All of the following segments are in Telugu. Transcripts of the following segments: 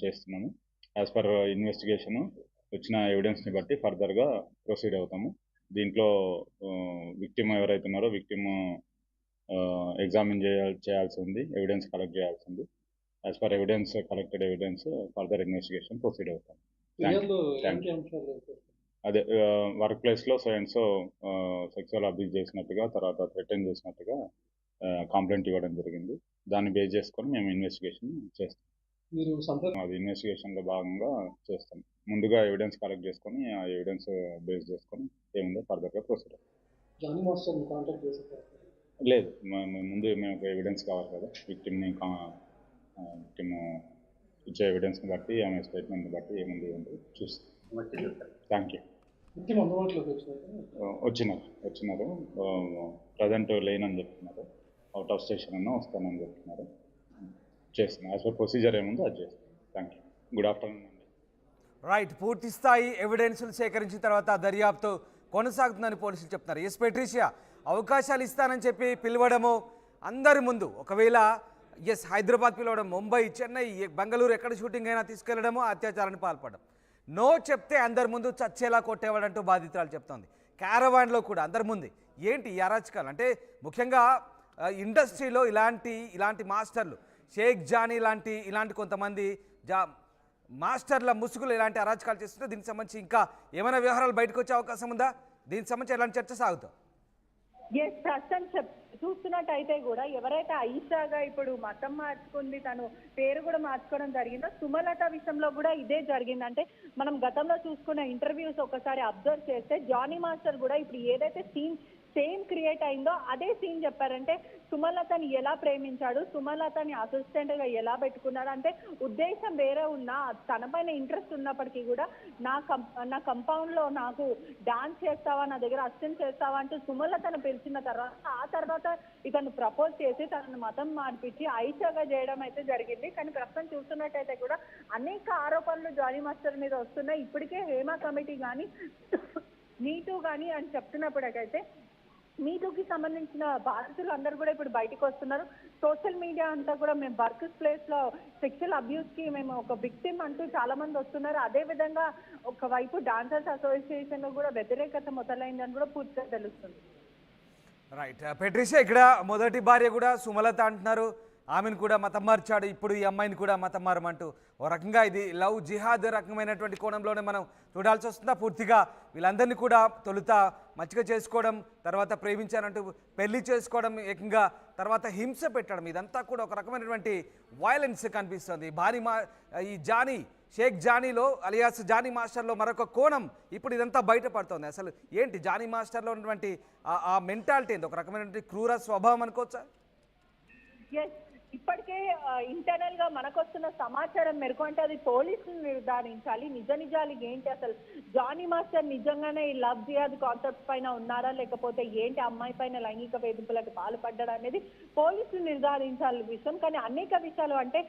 చేస్తున్నాము. యాజ్ పర్ ఇన్వెస్టిగేషన్ వచ్చిన ఎవిడెన్స్ని బట్టి ఫర్దర్గా ప్రొసీడ్ అవుతాము. దీంట్లో విక్టిమ్ ఎవరైతే ఉన్నారో విక్టిమ్ ఎగ్జామిన్ చేయాల్సి ఉంది, ఎవిడెన్స్ కలెక్ట్ చేయాల్సి ఉంది. As per evidence collected evidence further investigation proceed అవుతాం. అదే వర్క్ ప్లేస్లో సో సెక్సువల్ అబ్యూస్ చేసినట్టుగా, తర్వాత థ్రెటన్ చేసినట్టుగా కంప్లైంట్ ఇవ్వడం జరిగింది. దాన్ని బేస్ చేసుకొని మేము ఇన్వెస్టిగేషన్ చేస్తాం. అది ఇన్వెస్టిగేషన్లో భాగంగా చేస్తాం. ముందుగా ఎవిడెన్స్ కలెక్ట్ చేసుకొని ఆ ఎవిడెన్స్ బేస్ చేసుకొని ఏముందో ఫర్దర్గా ప్రొసీడ్ అవుతాం. లేదు, ముందు మేము ఎవిడెన్స్ కావాలి కదా, విక్టిమ్ని ఇచ్చే ఎవిడెన్స్ని బట్టి, ఆమె స్టేట్మెంట్ని బట్టి ఏముంది అంటే చూస్తాం. Thank you. వచ్చినారు ప్రజెంట్ లేనని చెప్తున్నారు. అవుట్ ఆఫ్ స్టేషన్ అన్నా వస్తానని చెప్తున్నారు. చేస్తున్నాం. యాజ్ పర్ ప్రొసీజర్ ఏముందో అది చేస్తాం. Thank you. గుడ్ ఆఫ్టర్నూన్ అండి. రైట్, పూర్తి స్థాయి ఎవిడెన్స్లు సేకరించిన తర్వాత దర్యాప్తు కొనసాగుతుందని పోలీసులు చెప్తున్నారు. ఎస్ పెట్రిషియా, అవకాశాలు ఇస్తానని చెప్పి పిలవడము అందరి ముందు, ఒకవేళ ఎస్ హైదరాబాద్ పిలవడం, ముంబై, చెన్నై, బెంగళూరు ఎక్కడ షూటింగ్ అయినా తీసుకెళ్లడము, అత్యాచారానికి పాల్పడడం. నో చెప్తే అందరి ముందు చచ్చేలా కొట్టేవాడంటూ బాధితురాలు చెప్తోంది. క్యారవాన్లో కూడా అందరి ముందు. ఏంటి ఈ అరాచకాలు అంటే? ముఖ్యంగా ఇండస్ట్రీలో ఇలాంటి మాస్టర్లు, షేక్ జానీ ఇలాంటి కొంతమంది మాస్టర్ల ముసుగులు ఇలాంటి అరాచకాలు చేస్తుంటే దీనికి సంబంధించి ఇంకా ఏమైనా వ్యవహారాలు బయటకు వచ్చే అవకాశం ఉందా? దీనికి సంబంధించి ఎలాంటి చర్చ సాగుతాం? ప్రస్తుతం చూస్తున్నట్టయితే కూడా ఎవరైతే ఐషాగా ఇప్పుడు మతం మార్చుకుంది, తను పేరు కూడా మార్చుకోవడం జరిగిందో, సుమలత విషయంలో కూడా ఇదే జరిగింది. అంటే మనం గతంలో చూసుకున్న ఇంటర్వ్యూస్ ఒకసారి అబ్జర్వ్ చేస్తే జానీ మాస్టర్ కూడా ఇప్పుడు ఏదైతే సీన్ సేమ్ క్రియేట్ అయిందో అదే సీన్ చెప్పారంటే సుమలతని ఎలా ప్రేమించాడు, సుమలతని అసిస్టెంట్ గా ఎలా పెట్టుకున్నాడు, అంటే ఉద్దేశం వేరే ఉన్నా తనపైన ఇంట్రెస్ట్ ఉన్నప్పటికీ కూడా నా కంపౌండ్ లో నాకు డాన్స్ చేస్తావా, నా దగ్గర అసిస్టెంట్ చేస్తావా అంటూ సుమలతను పిలిచిన తర్వాత ఆ తర్వాత ఇతను ప్రపోజ్ చేసి తనను మతం మార్పించి ఐషాగా చేయడం అయితే జరిగింది. కానీ ప్రస్తుతం చూస్తున్నట్టయితే కూడా అనేక ఆరోపణలు జానీ మాస్టర్ మీద వస్తున్నాయి. ఇప్పటికే హేమా కమిటీ కానీ నీటూ కానీ అని చెప్తున్నప్పటికైతే మీటూకి సంబంధించిన బాధితులు అందరూ కూడా ఇప్పుడు బయటకు వస్తున్నారు. సోషల్ మీడియా అంతా కూడా మేము వర్క్ ప్లేస్ లో సెక్షువల్ అబ్యూస్ కి మేము ఒక విక్టిమ్ అంటూ చాలా మంది వస్తున్నారు. అదే విధంగా ఒకవైపు డాన్సర్స్ అసోసియేషన్ లో కూడా వ్యతిరేకత మొదలైందని కూడా పూర్తిగా తెలుస్తుంది. రైట్ పెట్రిషియా, ఇక్కడ మొదటి భార్య కూడా సుమలత అంటున్నారు, ఆమెను కూడా మతం మార్చాడు, ఇప్పుడు ఈ అమ్మాయిని కూడా మతం మారమంటూ ఓ రకంగా ఇది లవ్ జిహాద్ రకమైనటువంటి కోణంలోనే మనం చూడాల్సి వస్తుందా? పూర్తిగా వీళ్ళందరినీ కూడా తొలుత మచ్చిక చేసుకోవడం, తర్వాత ప్రేమించానంటూ పెళ్లి చేసుకోవడం, ఏకంగా తర్వాత హింస పెట్టడం, ఇదంతా కూడా ఒక రకమైనటువంటి వైలెన్స్ కనిపిస్తుంది. ఈ షేక్ జానీలో అలియాస్ జానీ మాస్టర్లో మరొక కోణం ఇప్పుడు ఇదంతా బయటపడుతుంది. అసలు ఏంటి జానీ మాస్టర్లో ఉన్నటువంటి ఆ మెంటాలిటీ ఏంటి? ఒక రకమైనటువంటి క్రూర స్వభావం అనుకోవచ్చా? ఇప్పటికే ఇంటర్నల్ గా మనకొస్తున్న సమాచారం మేరకు అంటే అది పోలీసులు నిర్ధారించాలి. నిజాలు ఏంటి, అసలు జానీ మాస్టర్ నిజంగానే ఈ లవ్ జిహాద్ కాన్సెప్ట్ పైన ఉన్నారా, లేకపోతే ఏంటి అమ్మాయి పైన లైంగిక వేధింపులకు పాల్పడ్డా అనేది పోలీసులు నిర్ధారించాలి విషయం. కానీ అనేక విషయాలు అంటే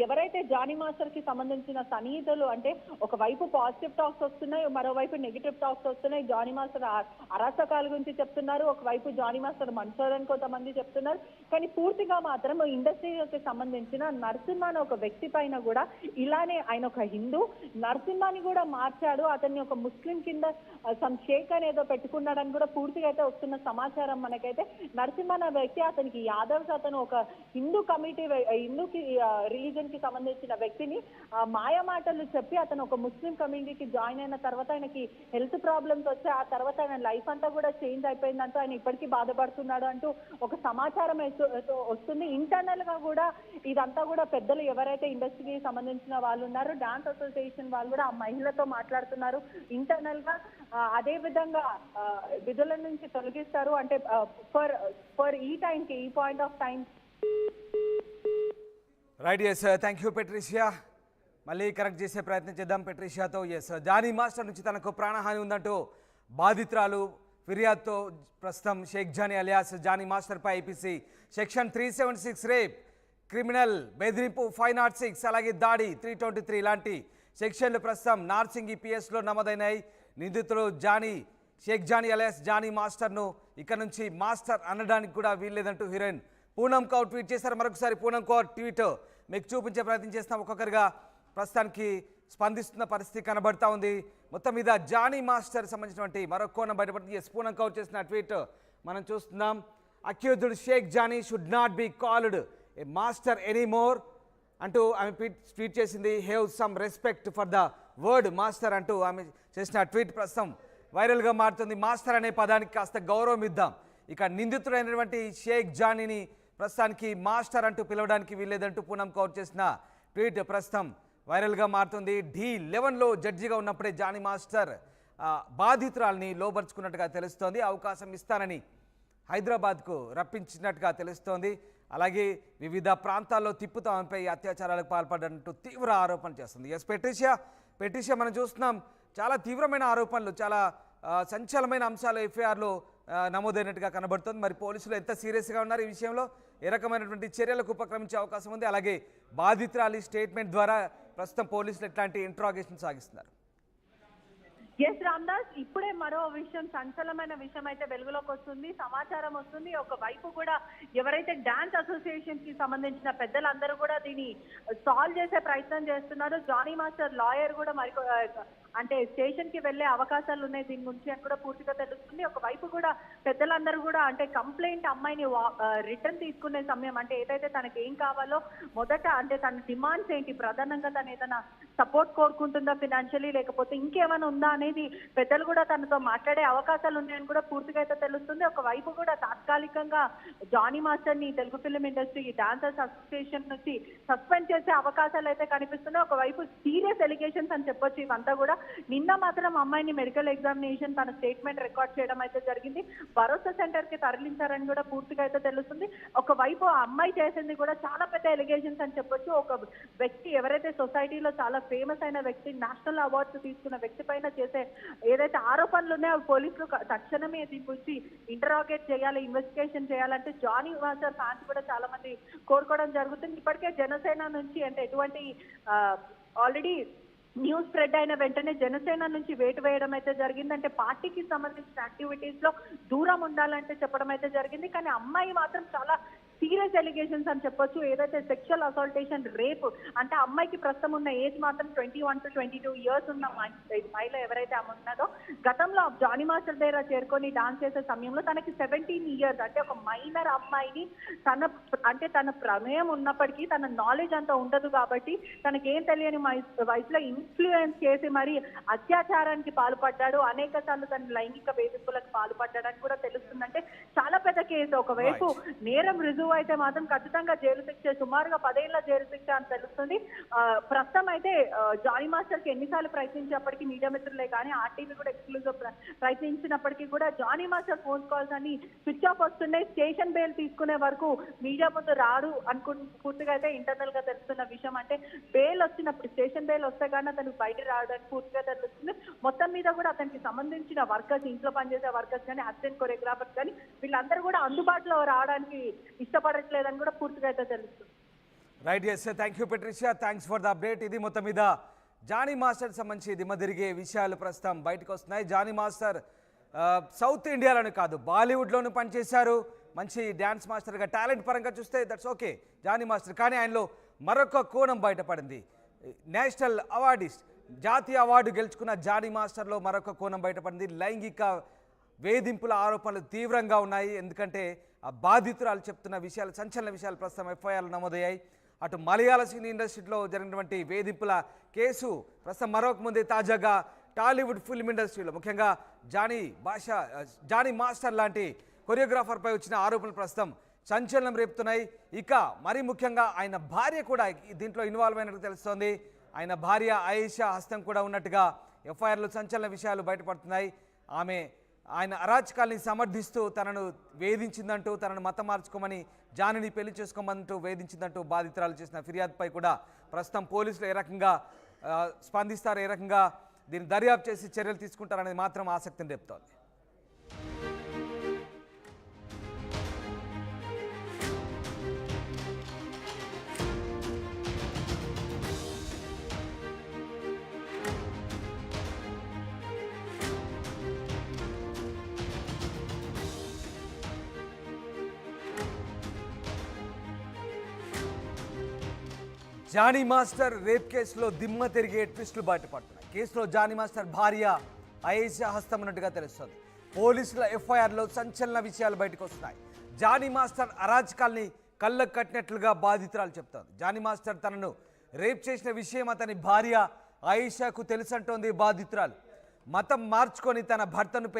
ఎవరైతే జానీ మాస్టర్ కి సంబంధించిన సన్నిహితులు అంటే ఒకవైపు పాజిటివ్ టాక్స్ వస్తున్నాయి, మరోవైపు నెగిటివ్ టాక్స్ వస్తున్నాయి. జానీ మాస్టర్ అరాచకాల గురించి చెప్తున్నారు, ఒకవైపు జానీ మాస్టర్ మంచోడని కొంతమంది చెప్తున్నారు. కానీ పూర్తిగా మాత్రం ఇండస్ట్రీకి సంబంధించిన నరసింహ అనే ఒక వ్యక్తి పైన కూడా ఇలానే, ఆయన ఒక హిందూ, నరసింహాని కూడా మార్చాడు, అతన్ని ఒక ముస్లిం కింద సమ్ షేక్ అనేదో పెట్టుకున్నాడని కూడా పూర్తిగా అయితే వస్తున్న సమాచారం మనకైతే. నరసింహ అనే వ్యక్తి అతనికి యాదవ్స్, అతను ఒక హిందూ హిందూకి రిలీజన్ కి సంబంధించిన వ్యక్తిని మాయ మాటలు చెప్పి అతను ఒక ముస్లిం కమ్యూనిటీకి జాయిన్ అయిన తర్వాత ఆయనకి హెల్త్ ప్రాబ్లమ్స్ వచ్చి ఆ తర్వాత ఆయన లైఫ్ అంతా కూడా చేంజ్ అయిపోయిందంటూ ఆయన ఇప్పటికీ బాధపడుతున్నాడు అంటూ ఒక సమాచారం వస్తుంది. ఇంటర్నల్ గా కూడా ఇదంతా కూడా పెద్దలు ఎవరైతే ఇండస్ట్రీకి సంబంధించిన వాళ్ళు ఉన్నారో డాన్స్ అసోసియేషన్ వాళ్ళు కూడా ఆ మహిళతో మాట్లాడుతున్నారు ఇంటర్నల్ గా. అదే విధంగా విధుల నుంచి తొలగిస్తారు అంటే ఫర్ ఈ టైంకి, ఈ point of time. Right, yes, thank you Patricia. మళ్ళీ కరెక్ట్ చేసే ప్రయత్నం చేద్దాం పెట్రిషియాతో. ఎస్, జానీ మాస్టర్ నుంచి తనకు ప్రాణహాని ఉందంటూ బాధితురాలు ఫిర్యాదుతో ప్రస్తుతం షేక్ జానీ అలియాస్ జానీ మాస్టర్పై ఐపీసీ సెక్షన్ 376 రేప్, క్రిమినల్ బెదిరింపు 506, అలాగే దాడి 323 ఇలాంటి సెక్షన్లు ప్రస్తుతం నార్సింగ్ ఈపీఎస్లో నమోదైనాయి. నిందితులు షేక్ జానీ అలియాస్ జానీ మాస్టర్ను ఇక్కడ నుంచి మాస్టర్ అనడానికి కూడా వీల్లేదంటూ హీరోయిన్ పూనం కౌర్ ట్వీట్ చేశారు. మరొకసారి పూనం కౌర్ ట్వీట్ మీకు చూపించే ప్రయత్నం చేస్తాం. ఒక్కొక్కరిగా ప్రస్తుతానికి స్పందిస్తున్న పరిస్థితి కనబడతా ఉంది. మొత్తం మీద జానీ మాస్టర్ సంబంధించినటువంటి మరొక కోణం బయటపడుతుంది. పూనం కౌర్ చేసిన ట్వీట్ మనం చూస్తున్నాం. Accused Shaik Jani should not be called a master anymore అంటూ ఆమె ట్వీట్ చేసింది. Have some respect for the word master అంటూ ఆమె చేసిన ట్వీట్ ప్రస్తుతం వైరల్గా మారుతుంది. మాస్టర్ అనే పదానికి కాస్త గౌరవం ఇద్దాం. ఇక నిందితుడైనటువంటి షేక్ జానీని ప్రస్తుతానికి మాస్టర్ అంటూ పిలవడానికి వీల్లేదంటూ పూనం కౌర్ చేసిన ట్వీట్ ప్రస్తుతం వైరల్గా మారుతుంది. D11లో జడ్జిగా ఉన్నప్పుడే జానీ మాస్టర్ బాధితురాల్ని లోబర్చుకున్నట్టుగా తెలుస్తోంది. అవకాశం ఇస్తానని హైదరాబాద్కు రప్పించినట్టుగా తెలుస్తోంది. అలాగే వివిధ ప్రాంతాల్లో తిప్పుతూ ఆమెపై అత్యాచారాలకు పాల్పడినట్టు తీవ్ర ఆరోపణలు చేస్తుంది. ఎస్ పెట్రిషియా మనం చూస్తున్నాం. చాలా తీవ్రమైన ఆరోపణలు, చాలా సంచలనమైన అంశాలు ఎఫ్ఐఆర్లో నమోదైనట్టుగా కనబడుతుంది. మరి పోలీసులు ఎంత సీరియస్గా ఉన్నారు ఈ విషయంలో, ఏ రకమైనటువంటి చర్యలకు ఉపక్రమించే అవకాశం ఉంది? అలాగే బాధితురాలి స్టేట్మెంట్ ద్వారా ప్రస్తుతం పోలీసులు ఎట్లాంటి ఇంట్రాగేషన్ సాగిస్తున్నారు? ఎస్ రామ్దాస్, ఇప్పుడే మరో విషయం, సంచలనమైన విషయం అయితే వెలుగులోకి వస్తుంది, సమాచారం వస్తుంది. ఒకవైపు కూడా ఎవరైతే డాన్స్ అసోసియేషన్ కి సంబంధించిన పెద్దలందరూ కూడా దీన్ని సాల్వ్ చేసే ప్రయత్నం చేస్తున్నారు. జానీ మాస్టర్ లాయర్ కూడా మరి అంటే స్టేషన్ కి వెళ్లే అవకాశాలు ఉన్నాయి దీని గురించి అని కూడా పూర్తిగా తెలుస్తుంది. ఒకవైపు కూడా పెద్దలందరూ కూడా అంటే కంప్లైంట్ అమ్మాయిని రిటర్న్ తీసుకునే సమయం, అంటే ఏదైతే తనకి ఏం కావాలో మొదట అంటే తన డిమాండ్స్ ఏంటి, ప్రధానంగా తను ఏదైనా సపోర్ట్ కోరుకుంటుందా ఫినాన్షియలీ, లేకపోతే ఇంకేమైనా ఉందా అనేది పెద్దలు కూడా తనతో మాట్లాడే అవకాశాలు ఉన్నాయని కూడా పూర్తిగా అయితే తెలుస్తుంది. ఒకవైపు కూడా తాత్కాలికంగా జానీ మాస్టర్ ని Telugu film industry dancers association నుంచి సస్పెండ్ చేసే అవకాశాలు అయితే కనిపిస్తున్నాయి. ఒకవైపు సీరియస్ ఎలిగేషన్స్ అని చెప్పొచ్చు ఇవంతా కూడా. నిన్న మాత్రం అమ్మాయిని మెడికల్ ఎగ్జామినేషన్ తన స్టేట్మెంట్ రికార్డ్ చేయడం అయితే జరిగింది. భరోసా సెంటర్ కి తరలించారని కూడా పూర్తిగా అయితే తెలుస్తుంది. ఒకవైపు ఆ అమ్మాయి చేసింది కూడా చాలా పెద్ద ఎలిగేషన్స్ అని చెప్పొచ్చు. ఒక వ్యక్తి ఎవరైతే సొసైటీలో చాలా ఫేమస్ అయిన వ్యక్తి, నేషనల్ అవార్డ్స్ తీసుకున్న వ్యక్తి పైన చేసే ఏదైతే ఆరోపణలు ఉన్నాయో పోలీసులు తక్షణమే దీని గురించి ఇంటరాగేట్ చేయాలి, ఇన్వెస్టిగేషన్ చేయాలంటే జానీ మాస్టర్ ఫ్యాన్స్ కూడా చాలా మంది కోరుకోవడం జరుగుతుంది. ఇప్పటికే జనసేన నుంచి అంటే ఎటువంటి ఆల్రెడీ న్యూస్ స్ప్రెడ్ అయిన వెంటనే జనసేన నుంచి వేటు వేయడం అయితే జరిగింది. అంటే పార్టీకి సంబంధించిన యాక్టివిటీస్ లో దూరం ఉండాలంటే చెప్పడం అయితే జరిగింది. కానీ అమ్మాయి మాత్రం చాలా సీరియస్ ఎలిగేషన్స్ అని చెప్పొచ్చు. ఏదైతే సెక్షువల్ అసాల్టేషన్, రేప్, అంటే అమ్మాయికి ప్రస్తుతం ఉన్న ఏజ్ మాత్రం 21 to 22 years ఉన్న మహిళ ఎవరైతే ఆమె ఉన్నదో, గతంలో జానీ మాస్టర్ దగ్గర చేరుకొని డాన్స్ చేసే సమయంలో తనకి 17 years, అంటే ఒక మైనర్ అమ్మాయిని తన ప్రమేయం ఉన్నప్పటికీ తన నాలెడ్జ్ అంతా ఉండదు కాబట్టి తనకేం తెలియని వయసులో ఇన్ఫ్లుయెన్స్ చేసి మరి అత్యాచారానికి పాల్పడ్డాడు, అనేక సార్లు తన లైంగిక వేధింపులకు పాల్పడ్డాడని కూడా తెలుస్తుంది. అంటే చాలా పెద్ద కేసు. ఒకవైపు నేరం రుజువు అయితే మాత్రం ఖచ్చితంగా జైలు శిక్ష, సుమారుగా 10 ఏళ్ల జైలు శిక్ష అని తెలుస్తుంది. ప్రస్తుతం అయితే జానీ మాస్టర్ కి ఎన్నిసార్లు ప్రయత్నించినప్పటికీ, మీడియా మిత్రులే కానీ ఆర్టీవీ కూడా ఎక్స్క్లూజివ్ ప్రయత్నించినప్పటికీ కూడా జానీ మాస్టర్ ఫోన్ కాల్స్ అని స్విచ్ ఆఫ్ వస్తున్నాయి. స్టేషన్ బెయిల్ తీసుకునే వరకు మీడియా ముందు రాడు పూర్తిగా అయితే ఇంటర్నల్ గా తెలుస్తున్న విషయం. అంటే బెయిల్ వచ్చినప్పుడు, స్టేషన్ బెయిల్ వస్తే కానీ అతను బయట రావడానికి పూర్తిగా తెలుస్తుంది. మొత్తం మీద కూడా అతనికి సంబంధించిన వర్కర్స్, ఇంట్లో పనిచేసే వర్కర్స్ కానీ, అసిస్టెంట్ కొరియోగ్రాఫర్స్ కానీ వీళ్ళందరూ కూడా అందుబాటులో రావడానికి ఇష్టపడట్లేదని కూడా పూర్తిగా అయితే తెలుస్తుంది. Right, yes, thank you Patricia, thanks for the update. ఇది మొత్తం మీద జానీ మాస్టర్ సంబంధించి దిమ్మ తిరిగే విషయాలు ప్రస్తుతం బయటకు వస్తున్నాయి. జానీ మాస్టర్ సౌత్ ఇండియాలోనే కాదు బాలీవుడ్లోనూ పనిచేశారు. మంచి డ్యాన్స్ మాస్టర్గా, టాలెంట్ పరంగా చూస్తే దట్స్ ఓకే జానీ మాస్టర్. కానీ ఆయనలో మరొక కోణం బయటపడింది. నేషనల్ అవార్డిస్ట్, జాతీయ అవార్డు గెలుచుకున్న జానీ మాస్టర్లో మరొక కోణం బయటపడింది. లైంగిక వేధింపుల ఆరోపణలు తీవ్రంగా ఉన్నాయి. ఎందుకంటే ఆ బాధితురాలు చెప్తున్న విషయాలు, సంచలన విషయాలు ప్రస్తుతం ఎఫ్ఐఆర్లు నమోదయ్యాయి. అటు మలయాళ సినీ ఇండస్ట్రీలో జరిగినటువంటి వేధింపుల కేసు ప్రస్తుతం మరొక ముందే తాజాగా టాలీవుడ్ ఫిల్మ్ ఇండస్ట్రీలో, ముఖ్యంగా జానీ మాస్టర్ లాంటి కొరియోగ్రాఫర్పై వచ్చిన ఆరోపణలు ప్రస్తుతం సంచలనం రేపుతున్నాయి. ఇక మరీ ముఖ్యంగా ఆయన భార్య కూడా దీంట్లో ఇన్వాల్వ్ అయినట్టు తెలుస్తోంది. ఆయన భార్య ఆయిషా హస్తం కూడా ఉన్నట్టుగా ఎఫ్ఐఆర్లో సంచలన విషయాలు బయటపడుతున్నాయి. ఆయన అరాచకాల్ని సమర్థిస్తూ తనను వేధించిందంటూ, తనను మతం మార్చుకోమని, జానీని పెళ్లి చేసుకోమంటూ వేధించిందంటూ బాధితురాలు చేసిన ఫిర్యాదుపై కూడా ప్రస్తుతం పోలీసులు ఏ రకంగా స్పందిస్తారు, ఏ రకంగా దీన్ని దర్యాప్తు చేసి చర్యలు తీసుకుంటారనేది మాత్రం ఆసక్తిని రేపుతోంది. జానీ మాస్టర్ రేప్ కేసులో దిమ్మ తిరిగే ట్విస్టులు బయటపడుతున్నాయి. కేసులో జానీ మాస్టర్ భార్య ఆయేషా హస్తం ఉన్నట్టుగా తెలుస్తోంది. పోలీసుల ఎఫ్ఐఆర్లో సంచలన విషయాలు బయటకు వస్తున్నాయి. జానీ మాస్టర్ అరాచకాల్ని కళ్ళకు కట్టినట్లుగా బాధితురాలు చెప్తోంది. జానీ మాస్టర్ తనను రేప్ చేసిన విషయం అతని భార్య ఆయేషాకు తెలుసంటోంది బాధితురాలు. మతం మార్చుకొని తన భర్తను పెళ్లి